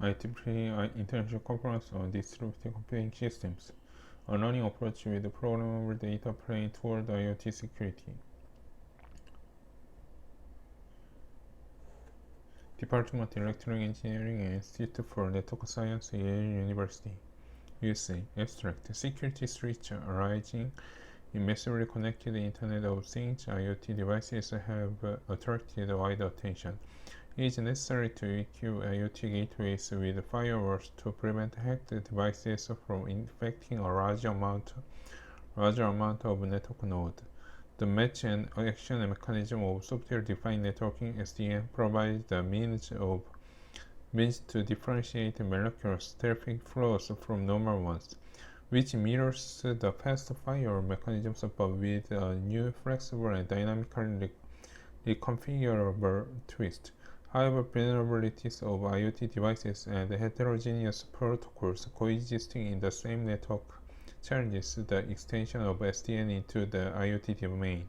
IEEE International Conference on Distributed Computing Systems, a learning approach with programmable data plane toward IoT security. Department of Electronic Engineering and Institute for Network Science, Yale University, USA. Abstract: security threats arising in massively connected Internet of Things IoT devices have attracted wide attention. It is necessary to equip IoT gateways with firewalls to prevent hacked devices from infecting a larger amount of network nodes. The match and action mechanism of software-defined networking (SDN) provides the means to differentiate malicious traffic flows from normal ones, which mirrors the fast firewall mechanisms but with a new flexible and dynamically reconfigurable twist. However, vulnerabilities of IoT devices and heterogeneous protocols coexisting in the same network challenges the extension of SDN into the IoT domain.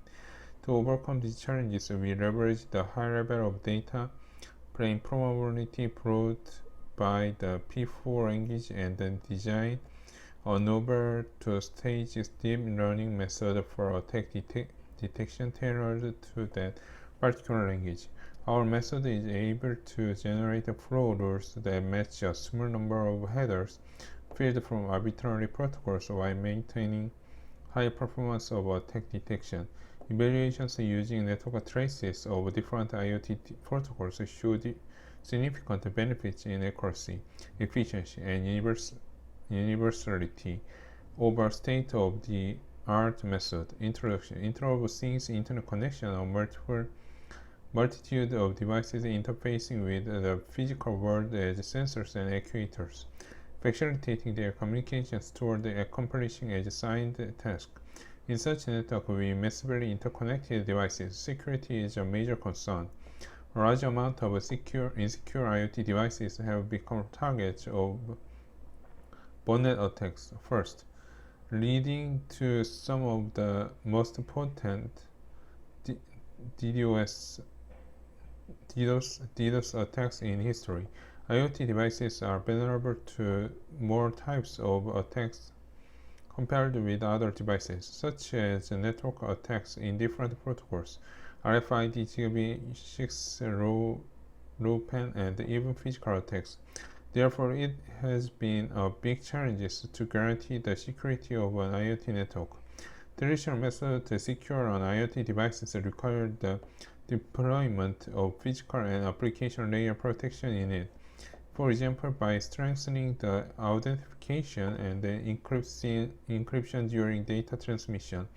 To overcome these challenges, we leverage the high level of data plane programmability brought by the P4 language and then design a novel two-stage deep learning method for attack detection tailored to that particular language. Our method is able to generate flow rules that match a small number of headers filled from arbitrary protocols while maintaining high performance of attack detection. Evaluations using network traces of different IoT protocols showed significant benefits in accuracy, efficiency, and universality over state-of-the-art method. Introduction: Internet of Things Internet connection of multitude of devices interfacing with the physical world as sensors and actuators, facilitating their communications toward accomplishing a assigned task. In such a network with massively interconnected devices, security is a major concern. A large amount of insecure IoT devices have become targets of botnet attacks first, leading to some of the most potent DDoS attacks in history. IoT devices are vulnerable to more types of attacks compared with other devices, such as network attacks in different protocols, RFID, Zigbee, 6, LoWPAN, and even physical attacks. Therefore, it has been a big challenge to guarantee the security of an IoT network. Traditional methods to secure an IoT devices require the deployment of physical and application layer protection in it. For example, by strengthening the authentication and the encryption during data transmission.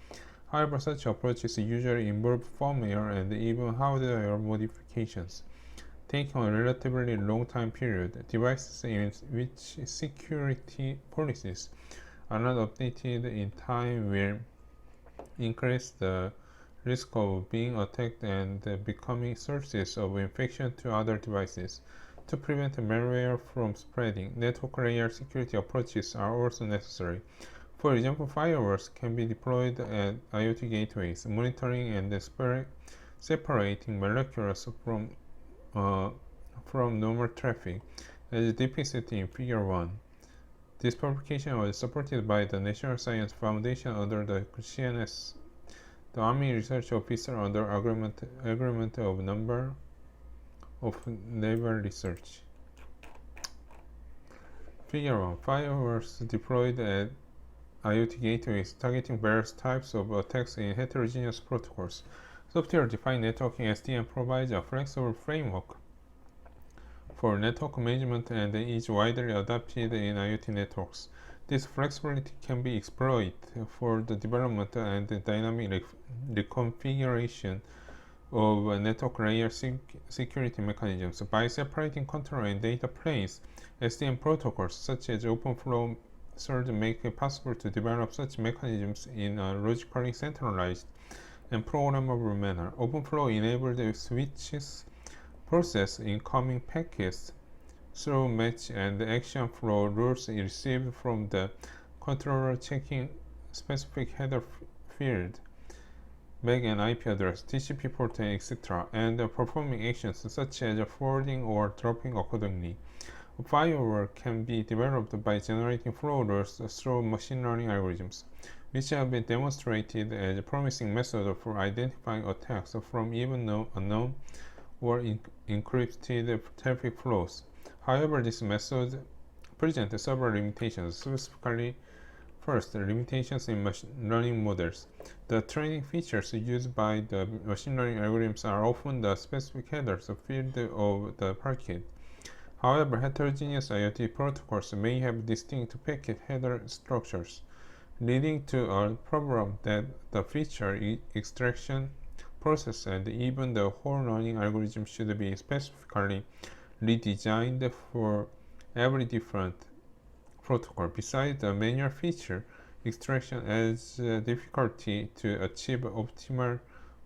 However, such approaches usually involve firmware and even hardware modifications. Taking a relatively long time period, devices in which security policies are not updated in time will increase the risk of being attacked and becoming sources of infection to other devices. To prevent malware from spreading, network layer security approaches are also necessary. For example, firewalls can be deployed at IoT gateways, monitoring and separating malicious from normal traffic, as depicted in Figure 1. This publication was supported by the National Science Foundation under the CNS, the Army Research Officer under Agreement of Number of Naval Research. Figure 1. Firewalls deployed at IoT gateways targeting various types of attacks in heterogeneous protocols. Software-defined networking (SDN) provides a flexible framework for network management and is widely adopted in IoT networks. This flexibility can be exploited for the development and dynamic reconfiguration of network layer security mechanisms. By separating control and data planes, SDN protocols such as OpenFlow surge make it possible to develop such mechanisms in a logically centralized and programmable manner. OpenFlow enabled switches process incoming packets through match and action flow rules received from the controller, checking specific header field, MAC and IP address, TCP port, etc., and performing actions such as forwarding or dropping accordingly. A firewall can be developed by generating flow rules through machine learning algorithms, which have been demonstrated as a promising method for identifying attacks from even unknown or encrypted traffic flows. However, this method presents several limitations, specifically first, limitations in machine learning models. The training features used by the machine learning algorithms are often the specific headers field of the packet. However, heterogeneous IoT protocols may have distinct packet header structures, leading to a problem that the feature extraction process and even the whole learning algorithm should be specifically redesigned for every different protocol. Besides, the manual feature extraction adds difficulty to achieve optimal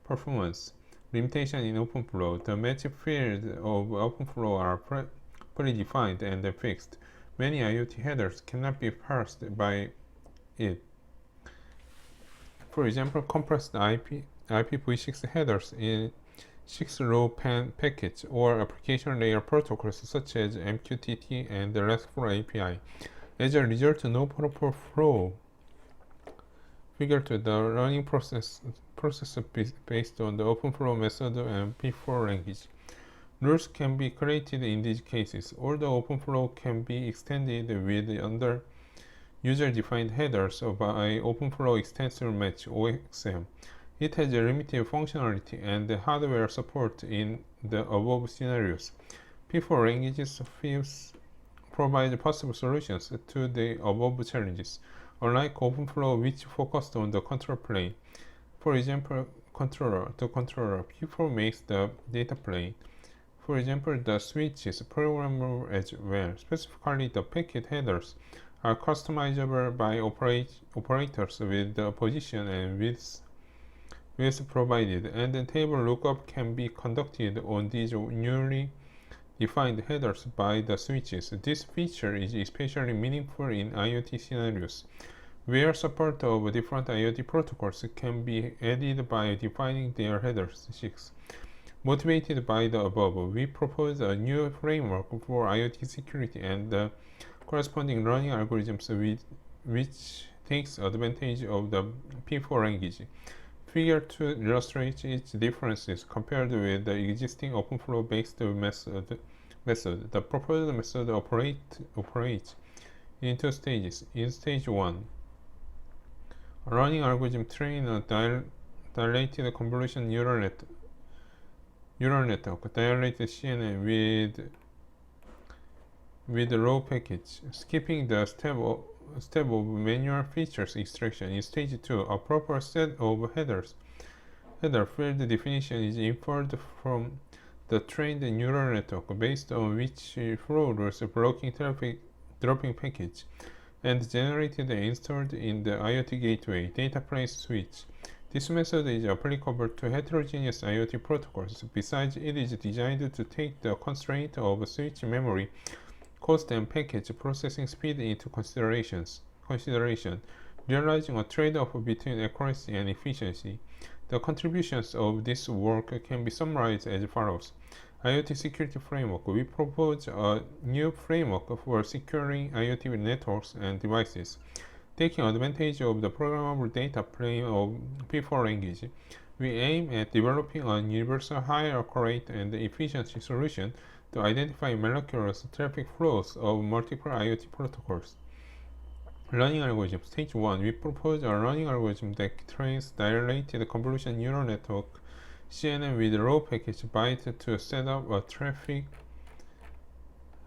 performance. Limitation in OpenFlow. The magic fields of OpenFlow are predefined and fixed. Many IoT headers cannot be parsed by it. For example, compressed IPv6 headers in 6-row packets or application layer protocols such as MQTT and the RESTful API. As a result, no proper flow figure to the learning process based on the OpenFlow method and P4 language. Rules can be created in these cases. Although OpenFlow can be extended with other user-defined headers by OpenFlow Extensor Match (OXM), it has a limited functionality and hardware support in the above scenarios. P4 languages provide possible solutions to the above challenges, unlike OpenFlow, which focused on the control plane. For example, the controller. P4 makes the data plane. For example, the switch is programmable as well. Specifically, the packet headers are customizable by operators with the position and width provided, and the table lookup can be conducted on these newly defined headers by the switches. This feature is especially meaningful in IoT scenarios, where support of different IoT protocols can be added by defining their headers. 6. Motivated by the above, we propose a new framework for IoT security and the corresponding learning algorithms which takes advantage of the P4 language. Figure 2 illustrates its differences compared with the existing OpenFlow-based method. The proposed method operates in 2 stages. In stage 1, a learning algorithm trains a dilated convolution neural network, dilated CNN with raw package, skipping the step of manual features extraction. In stage 2, a proper set of header field definition is inferred from the trained neural network, based on which flow rules blocking traffic dropping package, and generated and installed in the IoT gateway data plane switch. This method is applicable to heterogeneous IoT protocols. Besides, it is designed to take the constraint of switch memory, cost, and package processing speed into consideration, realizing a trade-off between accuracy and efficiency. The contributions of this work can be summarized as follows. IoT Security Framework. We propose a new framework for securing IoT networks and devices, taking advantage of the Programmable Data Plane of P4 language. We aim at developing a universal, high accurate, and efficiency solution to identify miraculous traffic flows of multiple IoT protocols. Learning algorithm. Stage 1. We propose a learning algorithm that trains dilated convolution neural network CNN with raw package byte to set up a traffic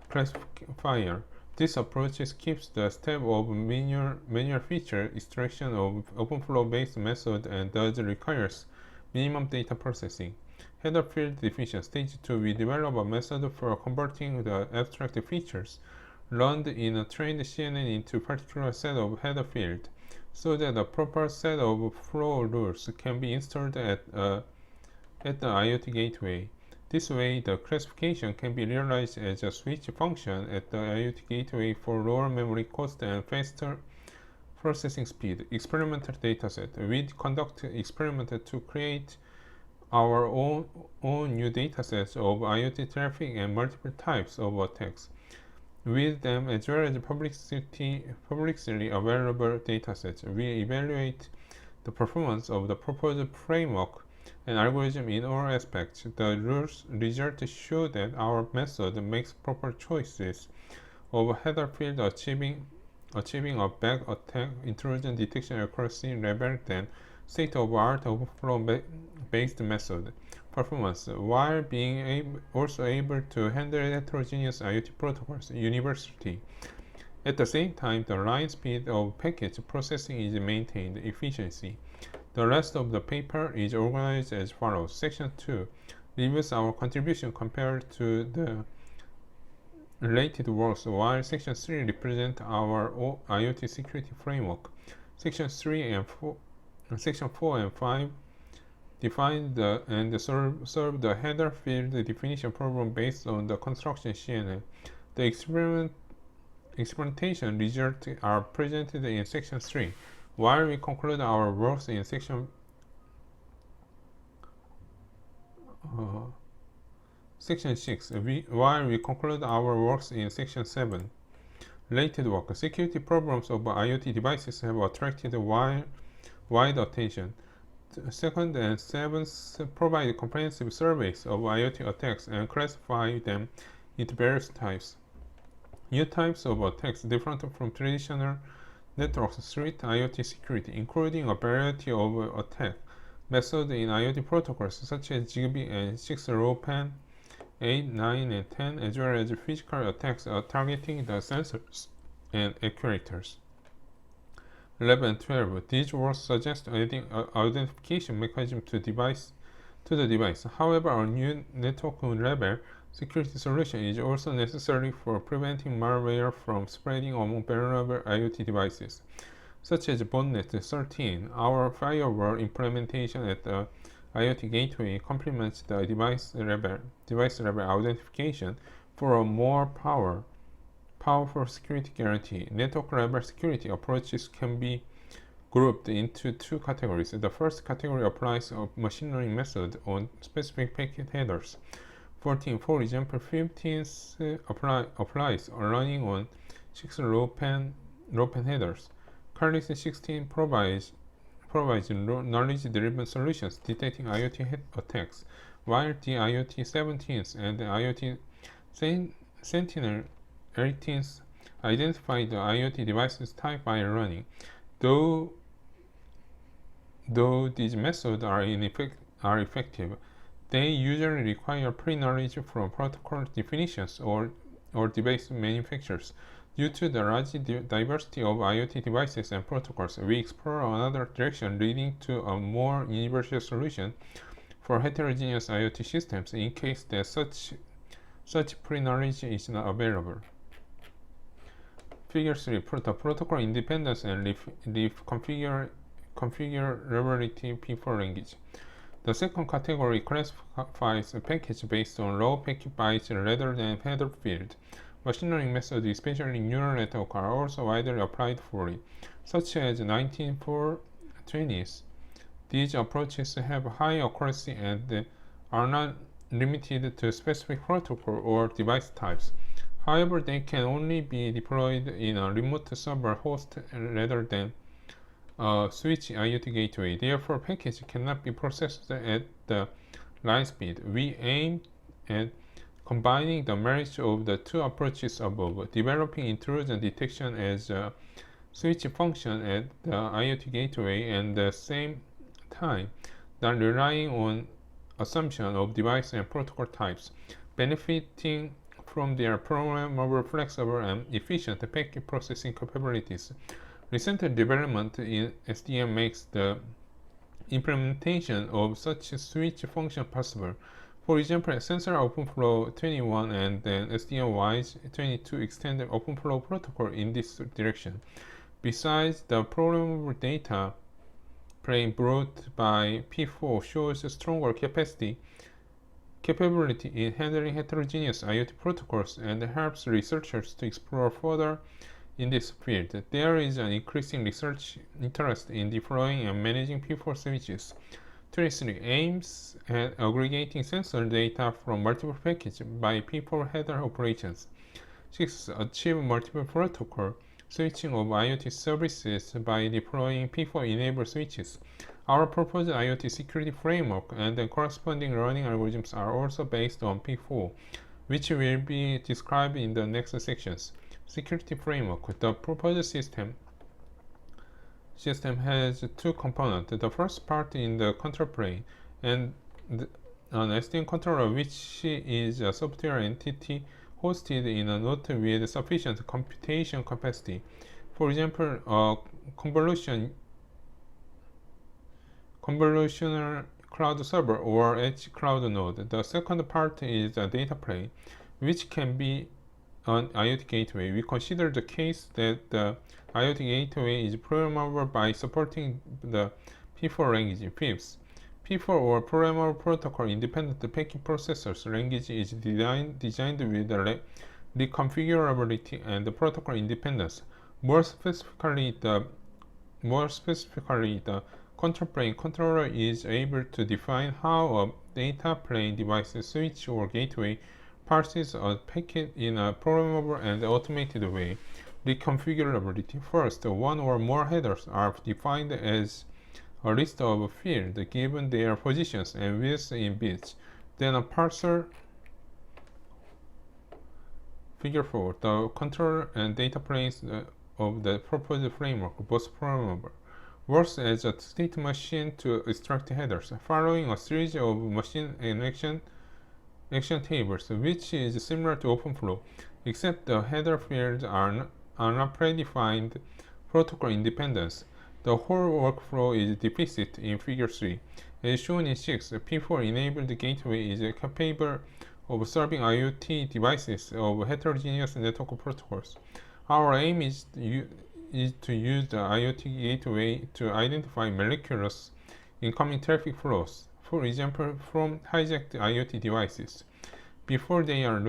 classifier. This approach skips the step of manual feature extraction of OpenFlow-based method and thus requires minimum data processing. Header field definition. Stage 2. We develop a method for converting the abstract features learned in a trained CNN into a particular set of header field, so that a proper set of flow rules can be installed at the IoT gateway. This way, the classification can be realized as a switch function at the IoT gateway for lower memory cost and faster processing speed. Experimental dataset. We conduct experiments to create our own new datasets of IoT traffic and multiple types of attacks. With them, as well as publicly available datasets, we evaluate the performance of the proposed framework and algorithm in all aspects. The results show that our method makes proper choices of header field, achieving a back attack intrusion detection accuracy level than state-of-art overflow-based method performance, while being also able to handle heterogeneous IoT protocols universally. At the same time, the line speed of package processing is maintained efficiency. The rest of the paper is organized as follows. Section 2 reviews our contribution compared to the related works, while Section 3 represents our IoT security framework. Section 4 and 5 define and solve the header field definition problem based on the construction CNN. The experimentation results are presented in Section 3, while we conclude our works in Section 6, while we conclude our works in Section 7. Related work. Security problems of IoT devices have attracted wide attention. Second and seventh provide comprehensive surveys of IoT attacks and classify them into various types. New types of attacks different from traditional networks threat IoT security, including a variety of attack methods in IoT protocols such as Zigbee and 6LoWPAN 8, 9, and 10, as well as physical attacks targeting the sensors and actuators. 11 and 12. These works suggest adding an identification mechanism to the device. However, a new network-level security solution is also necessary for preventing malware from spreading among vulnerable IoT devices, such as Botnet 13. Our firewall implementation at the IoT gateway complements the device level identification for a more powerful security guarantee. Network-level security approaches can be grouped into two categories. The first category applies a machine learning method on specific packet headers. 14, for example, 15th applies running on 6 LoWPAN headers. Currently, 16 provides knowledge-driven solutions detecting IoT attacks, while the IoT 17th and the IoT Sentinel 18th identify the IoT devices type by running. Though these methods are effective, they usually require pre-knowledge from protocol definitions or device manufacturers. Due to the large diversity of IoT devices and protocols, we explore another direction leading to a more universal solution for heterogeneous IoT systems in case that such pre-knowledge is not available. Figure 3. The protocol independence and configurability P4 language. The second category classifies a package based on raw packet bytes rather than header field. Machine learning methods, especially neural network, are also widely applied for it, such as 19420s. These approaches have high accuracy and are not limited to specific protocol or device types. However, they can only be deployed in a remote server host rather than a switch IoT gateway. Therefore, package cannot be processed at the line speed. We aim at combining the merits of the two approaches above, developing intrusion detection as a switch function at the IoT gateway and at the same time than relying on assumption of device and protocol types, benefiting from their programmable, flexible, and efficient packet processing capabilities. Recent development in SDN makes the implementation of such a switch function possible. For example, Sensor OpenFlow 21 and then SDN-WISE 22 extend the OpenFlow protocol in this direction. Besides, the Programmable Data Plane brought by P4 shows a stronger capability in handling heterogeneous IoT protocols and helps researchers to explore further in this field. There is an increasing research interest in deploying and managing P4 switches. 23 aims at aggregating sensor data from multiple packages by P4 header operations. 6. Achieve multiple protocol switching of IoT services by deploying P4-enabled switches. Our proposed IoT security framework and the corresponding running algorithms are also based on P4, which will be described in the next sections. Security framework. The proposed system has two components. The first part in the control plane and an SDN controller, which is a software entity hosted in a node with sufficient computation capacity. For example, a convolutional cloud server or edge cloud node. The second part is a data plane, which can be an IoT gateway. We consider the case that the IoT gateway is programmable by supporting the P4 language. Fifth, P4 or Programmable Protocol Independent Packet Processors language is designed with the reconfigurability and the protocol independence. More specifically, the control plane controller is able to define how a data plane device, switch, or gateway parses a packet in a programmable and automated way. Reconfigurability. First, one or more headers are defined as a list of fields given their positions and widths in bits. Then a parser. Figure 4. The controller and data planes of the proposed framework, both programmable, works as a state machine to extract headers, following a series of machine and action tables, which is similar to OpenFlow, except the header fields are not predefined protocol independence. The whole workflow is depicted in Figure 3. As shown in 6, P4-enabled gateway is capable of serving IoT devices of heterogeneous network protocols. Our aim is to use the IoT gateway to identify malicious incoming traffic flows, for example, from hijacked IoT devices, before they are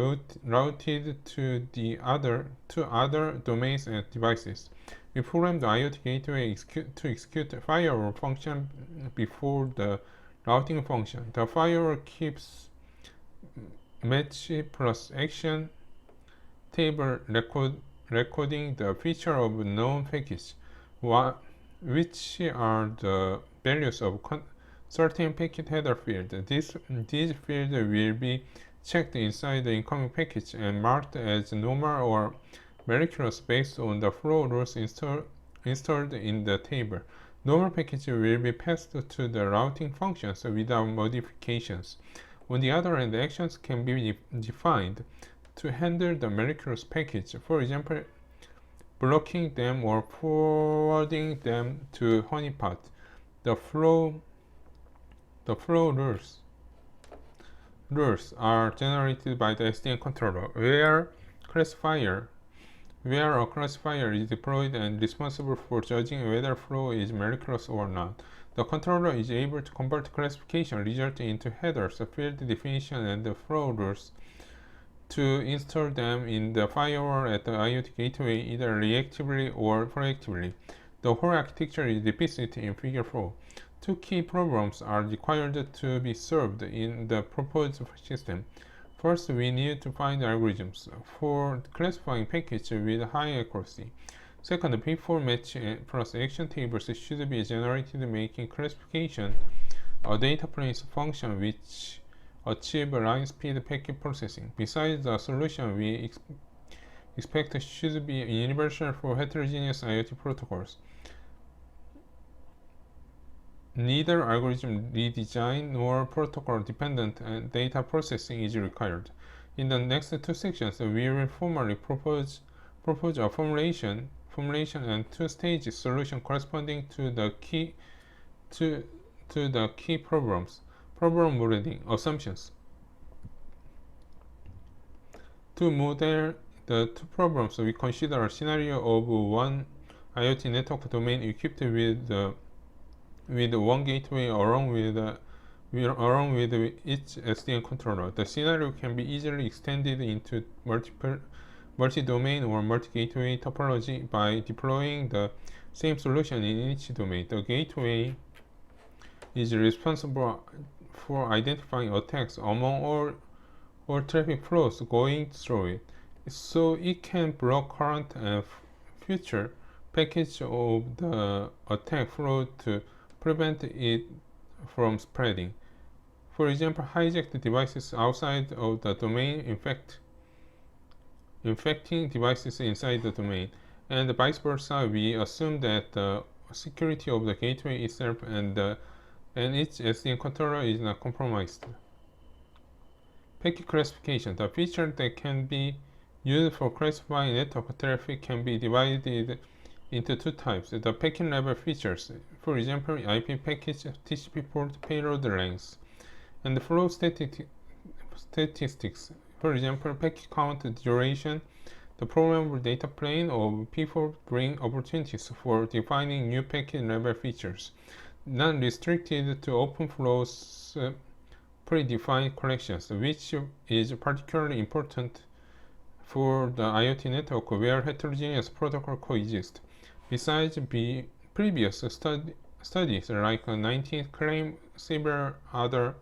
routed to other domains and devices. We program the IoT gateway to execute a firewall function before the routing function. The firewall keeps match plus action table recording the feature of known package, which are the values of certain packet header field. These fields will be checked inside the incoming package and marked as normal or malicious based on the flow rules installed in the table. Normal package will be passed to the routing functions without modifications. On the other hand, actions can be defined to handle the malicious package, for example, blocking them or forwarding them to honeypot. The flow rules are generated by the SDN controller, where a classifier is deployed and responsible for judging whether flow is malicious or not. The controller is able to convert classification result into headers, field definition, and the flow rules to install them in the firewall at the IoT gateway either reactively or proactively. The whole architecture is depicted in Figure 4. Two key problems are required to be solved in the proposed system. First, we need to find algorithms for classifying packages with high accuracy. Second, P4 match plus action tables should be generated, making classification a data plane's function which achieve line speed packet processing. Besides, the solution we expect should be universal for heterogeneous IoT protocols. Neither algorithm redesign nor protocol dependent data processing is required. In the next two sections, we will formally propose a formulation and two-stage solution corresponding to the key problems. Problem modeling assumptions. To model the two problems, we consider a scenario of one IoT network domain equipped with one gateway along with its SDN controller. The scenario can be easily extended into multi-domain or multi-gateway topology by deploying the same solution in each domain. The gateway is responsible for identifying attacks among all traffic flows going through it. so it can block current and future packets of the attack flow to prevent it from spreading. For example, hijacked devices outside of the domain infecting devices inside the domain, and vice versa. We assume that the security of the gateway itself and its SDN controller is not compromised. Packet classification. The feature that can be used for classifying network traffic can be divided into two types. The packet level features, for example, IP package, TCP port, payload length, and the flow statistics, for example, packet count, duration. The programmable data plane of P4 bring opportunities for defining new packet level features, not restricted to open flows predefined collections, which is particularly important for the IoT network where heterogeneous protocols coexist. Besides, previous studies like 19 claim several other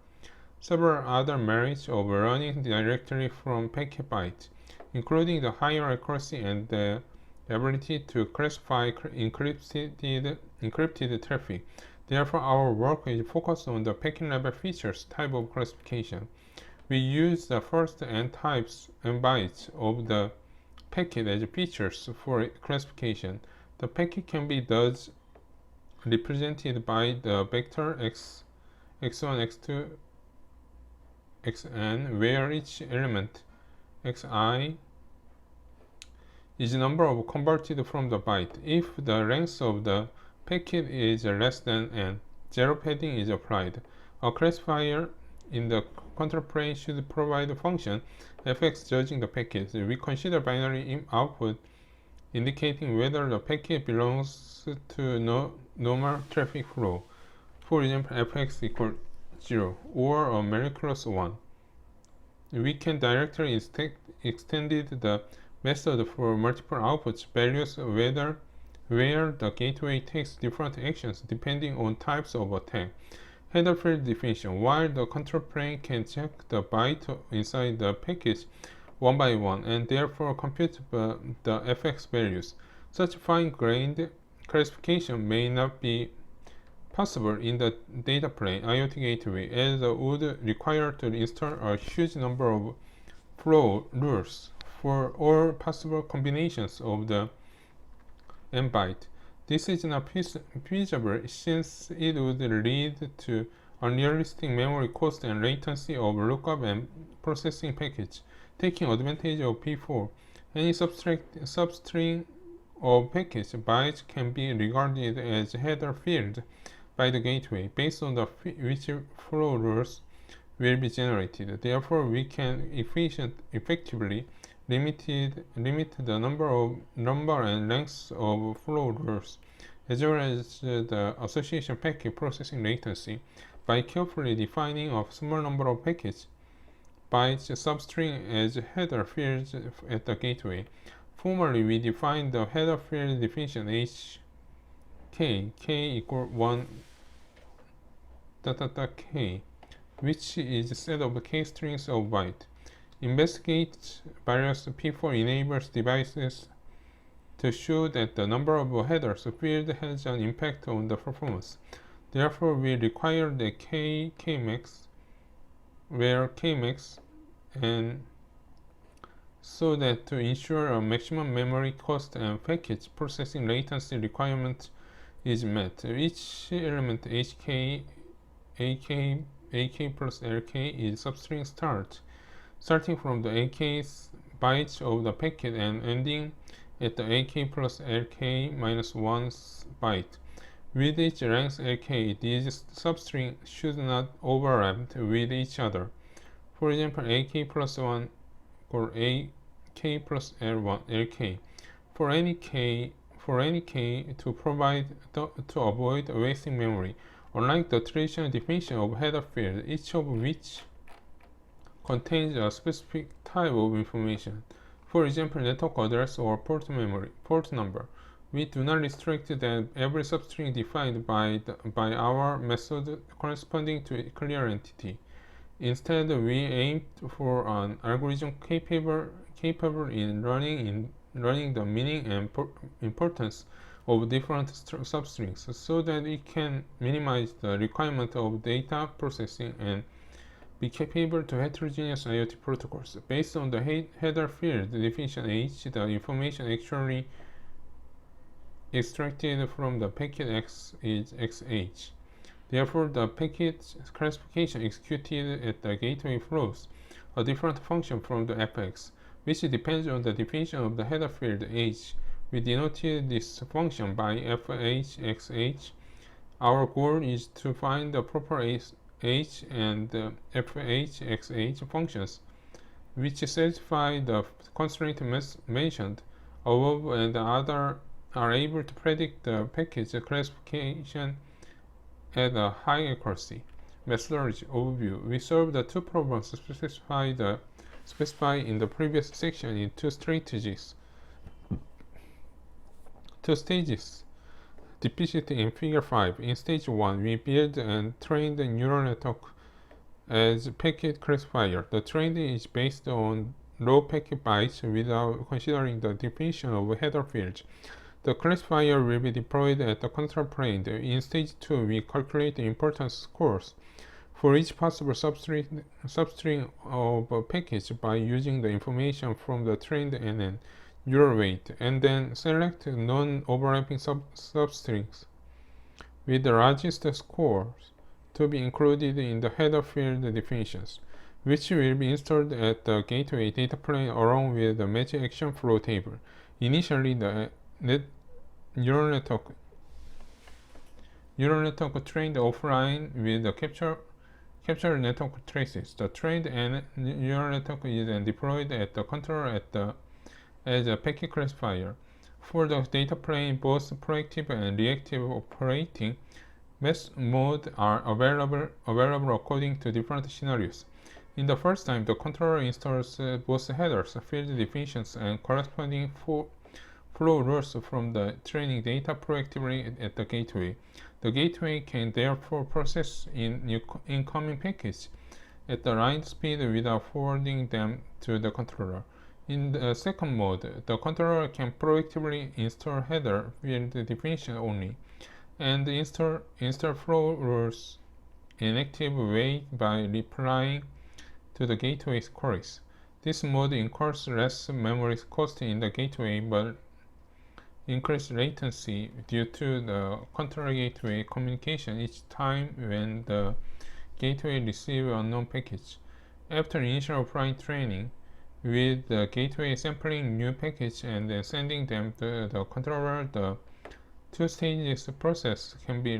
merits of running directly from packet byte, including the higher accuracy and the ability to classify encrypted traffic. Therefore, our work is focused on the packet level features type of classification. We use the first n types and bytes of the packet as features for classification. The packet can be thus represented by the vector x1, x2, xn, where each element xi is the number of converted from the byte. If the length of the packet is less than n, zero padding is applied. A classifier in the control plane should provide a function fx judging the packet. We consider binary output indicating whether the packet belongs to normal traffic flow. For example, fx equals 0 or a miraculous 1. We can directly extend the method for multiple outputs values where the gateway takes different actions depending on types of attack. Header field definition. While the control plane can check the byte inside the package one by one and therefore compute the fx values, such fine-grained classification may not be possible in the data plane IoT gateway, as it would require to install a huge number of flow rules for all possible combinations of the n byte. This is not feasible since it would lead to unrealistic memory cost and latency of lookup and processing package. Taking advantage of P4, any substring of package bytes can be regarded as header field by the gateway based on which flow rules will be generated. Therefore, we can effectively limit the number and length of flow rules, as well as the association packet processing latency, by carefully defining a small number of packets bytes substring as header fields at the gateway. Formally, we define the header field definition k equal 1 k, which is a set of k strings of byte. Investigate various P4 enables devices to show that the number of headers field has an impact on the performance. Therefore, we require the kmax, where kmax, and so that to ensure a maximum memory cost and package processing latency requirement is met. Each element hk, ak plus lk is substring start, starting from the ak bytes of the packet and ending at the ak plus lk minus 1 byte. With each length lk, these substrings should not overlap with each other. For example, ak plus 1 or ak plus l1 lk. For any k to avoid wasting memory, unlike the traditional definition of header field, each of which contains a specific type of information. For example, network address or port number. We do not restrict that every substring defined by our method corresponding to a clear entity. Instead, we aim for an algorithm capable capable in learning the meaning and importance of different substrings so that it can minimize the requirement of data processing and be capable to heterogeneous IoT protocols. Based on the header field definition H, the information actually extracted from the packet X is XH. Therefore, the packet classification executed at the gateway flows a different function from the fx, which depends on the definition of the header field H. We denoted this function by fhxh. Our goal is to find the proper h and fhxh functions which satisfy the constraint mentioned above, and the other are able to predict the package classification at a high accuracy. Methodology overview. We solved the two problems specified in the previous section in two stages depicted in figure 5. In stage 1, we built and trained a neural network as packet classifier. The training is based on raw packet bytes without considering the definition of header fields. The classifier will be deployed at the control plane. In stage 2, we calculate the importance scores for each possible substring of a package by using the information from the trained NN neural weight, and then select non-overlapping substrings with the largest scores to be included in the header field definitions, which will be installed at the gateway data plane along with the magic action flow table. Initially, the neural network trained offline with the capture network traces. The trained neural network is then deployed at the controller as a packet classifier. For the data plane, both proactive and reactive operating modes are available according to different scenarios. In the first time, the controller installs both headers, field definitions, and corresponding flow rules from the training data proactively at the gateway. The gateway can therefore process incoming packets at the line speed without forwarding them to the controller. In the second mode, the controller can proactively install header field definition only, and install flow rules in active way by replying to the gateway's queries. This mode incurs less memory cost in the gateway, but increased latency due to the controller gateway communication each time when the gateway receives a unknown package. After initial offline training, with the gateway sampling new package and then sending them to the controller, the two stages process can be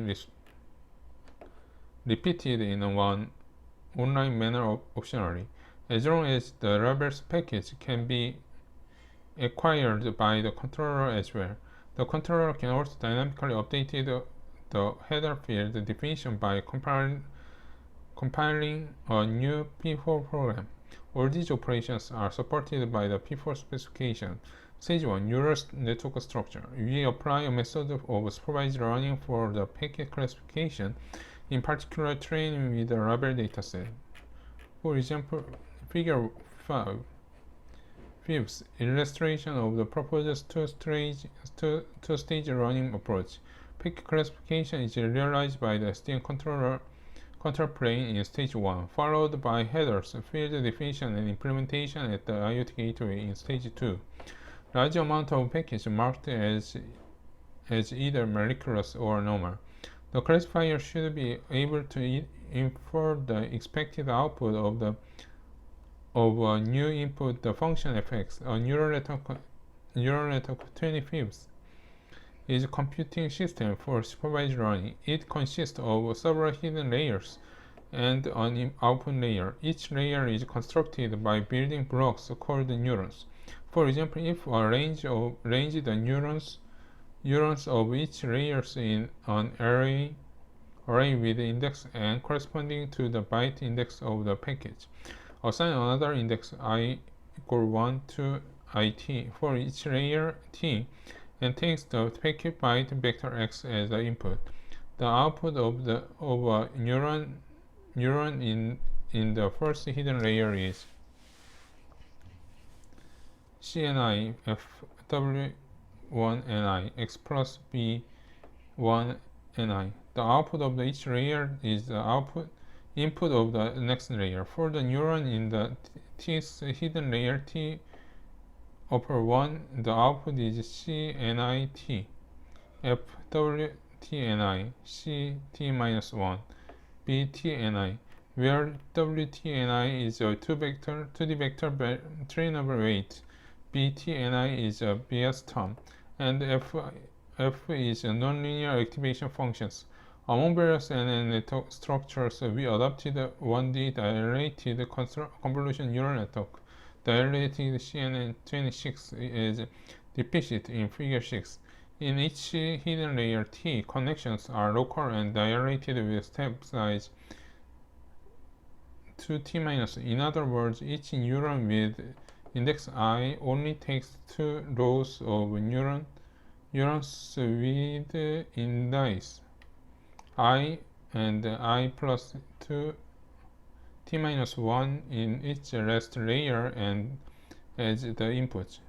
repeated in one online manner optionally, as long as the reverse package can be acquired by the controller as well. The controller can also dynamically update the header field definition by compiling a new P4 program. All these operations are supported by the P4 specification. Stage 1. Neural network structure. We apply a method of supervised learning for the packet classification, in particular training with a label dataset. For example, figure 5 illustration of the proposed two-stage learning approach. Packet classification is realized by the SDN control plane in stage 1, followed by headers, field definition, and implementation at the IoT gateway in stage 2. Large amount of packets marked as either malicious or normal. The classifier should be able to infer the expected output of a new input, the function fx. A neural network 25th is a computing system for supervised learning. It consists of several hidden layers and an output layer. Each layer is constructed by building blocks called neurons. For example, if a range the neurons of each layers in an array with index n corresponding to the byte index of the package, assign another index I equal 1 to it for each layer t, and takes the packet byte vector x as the input. The output of a neuron in the first hidden layer is CNI FW1NI X plus B1NI. The output of each layer is the input of the next layer. For the neuron in the T's hidden layer T upper 1, the output is CNIT FWTNI CT-1 BTNI, where WTNI is a 2D vector trainable weight, BTNI is a Bayes term, and F is a nonlinear activation functions. Among various NN network structures, we adopted 1D dilated convolution neural network. Dilated CNN26 is depicted in figure 6. In each hidden layer T, connections are local and dilated with step size 2T-. In other words, each neuron with index I only takes 2 rows of neurons with indices I and I plus 2T-1 in each last layer and as the input.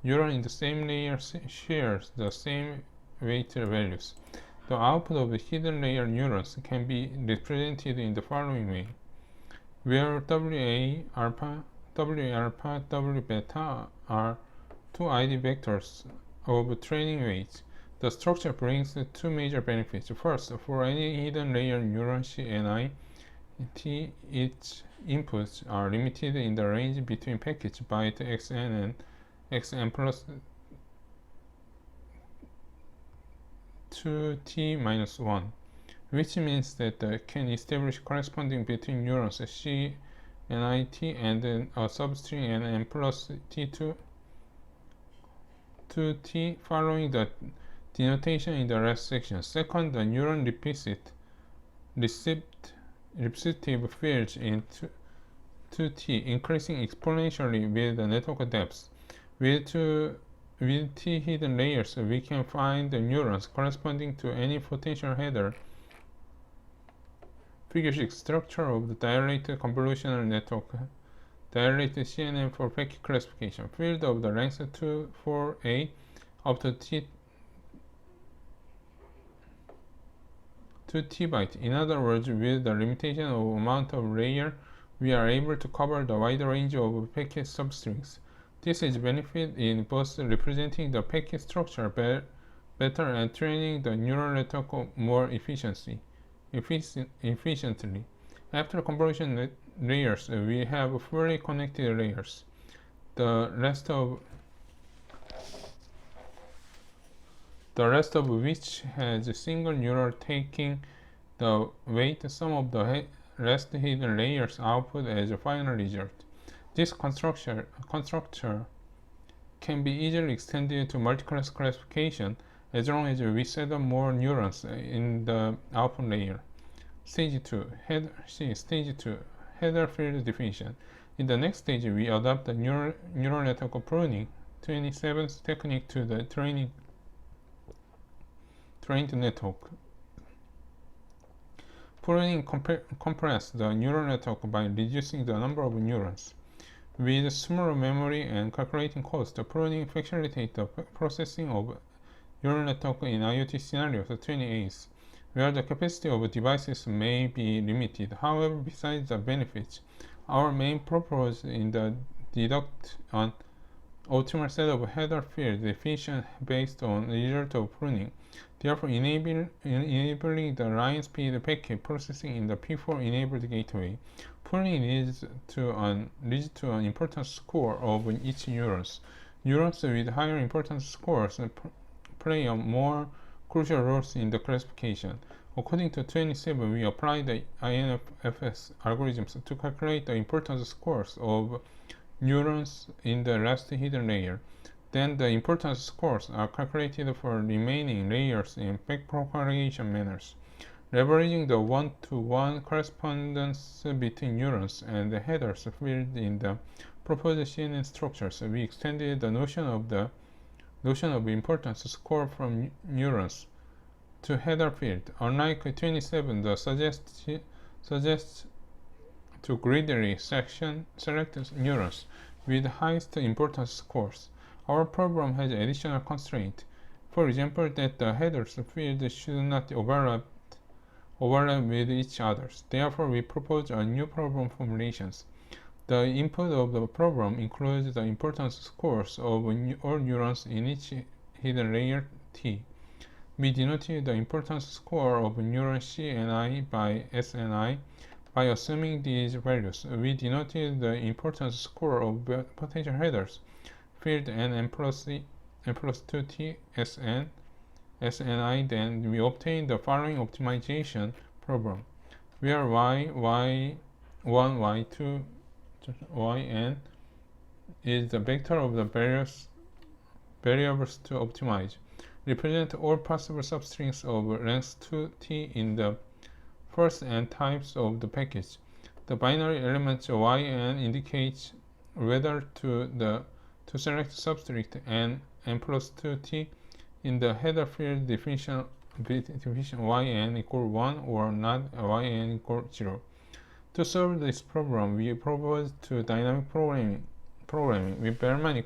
Neuron in the same layer shares the same weight values. The output of the hidden layer neurons can be represented in the following way, where WA alpha, W beta are two ID vectors of training weights. The structure brings two major benefits. First, for any hidden layer neuron CNI, its inputs are limited in the range between package byte xn and xn plus 2T-1, which means that can establish corresponding between neurons C and IT and then a substring and n plus T2 2T following the denotation in the last section. Second, the neuron receptive fields in 2T increasing exponentially with the network depth. With T hidden layers, we can find the neurons corresponding to any potential header. Figure 6, structure of the dilated convolutional network. Dilated CNN for packet classification. Field of the length 2 for A up to T byte. In other words, with the limitation of amount of layer, we are able to cover the wide range of packet substrings. This is benefit in both representing the packet structure better and training the neural network more efficiently. After convolution layers, we have fully connected layers. The rest of which has a single neuron taking the weight sum of the rest hidden layers output as a final result. This constructor can be easily extended to multi-class classification as long as we set up more neurons in the output layer. Stage 2, header field definition. In the next stage, we adopt the neural network pruning 27th technique to the trained network. Pruning compress the neural network by reducing the number of neurons. With smaller memory and calculating cost, pruning facilitates the processing of neural network in IoT scenarios 28, where the capacity of devices may be limited. However, besides the benefits, our main purpose in the deduct an optimal set of header field definition based on the result of pruning, therefore enabling the line speed packet processing in the P4 enabled gateway. Pruning leads to an importance score of each neurons. Neurons with higher importance scores play a more crucial roles in the classification. According to 27, we apply the INFS algorithms to calculate the importance scores of neurons in the last hidden layer. Then the importance scores are calculated for remaining layers in backpropagation manners. Leveraging the one-to-one correspondence between neurons and the headers filled in the proposed CNN structures, we extended the notion of importance score from neurons to header field. Unlike 27, the suggests to greedily select neurons with highest importance scores. Our program has additional constraint. For example, that the headers field should not overlap with each other. Therefore, we propose a new problem formulations. The input of the program includes the importance scores of all neurons in each hidden layer T. We denoted the importance score of neuron C and I by S and I. By assuming these values, we denoted the importance score of potential headers field n plus 2t Sn I. Then we obtain the following optimization problem, where y1, y2, yn is the vector of the variables to optimize. Represent all possible substrings of length 2t in the first n types of the package. The binary elements yn indicates whether to select substring n plus 2t in the header field definition yn equal 1 or not yn equal 0. To solve this problem, we propose to dynamic programming with Bellman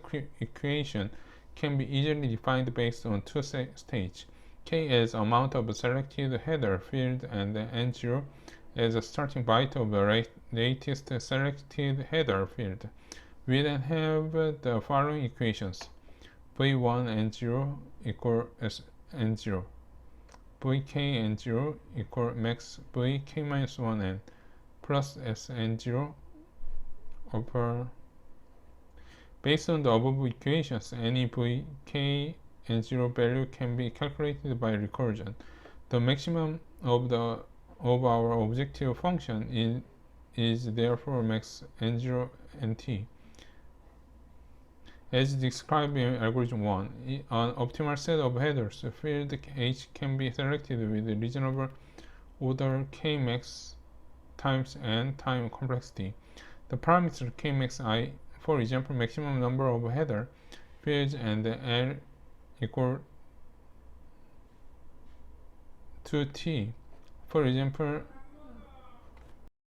equation can be easily defined based on two stages. K as amount of selected header field and n0 as a starting byte of the latest selected header field. We then have the following equations: v1 n0 equal n0, vk n0 equal max vk minus 1n plus sn0 over. Based on the above equations, any vk n0 value can be calculated by recursion. The maximum of our objective function is therefore max n0 nt. As described in algorithm 1, an optimal set of headers field H can be selected with reasonable order k max times n time complexity. The parameter k max I, for example, maximum number of header fields, and L equal to t. For example,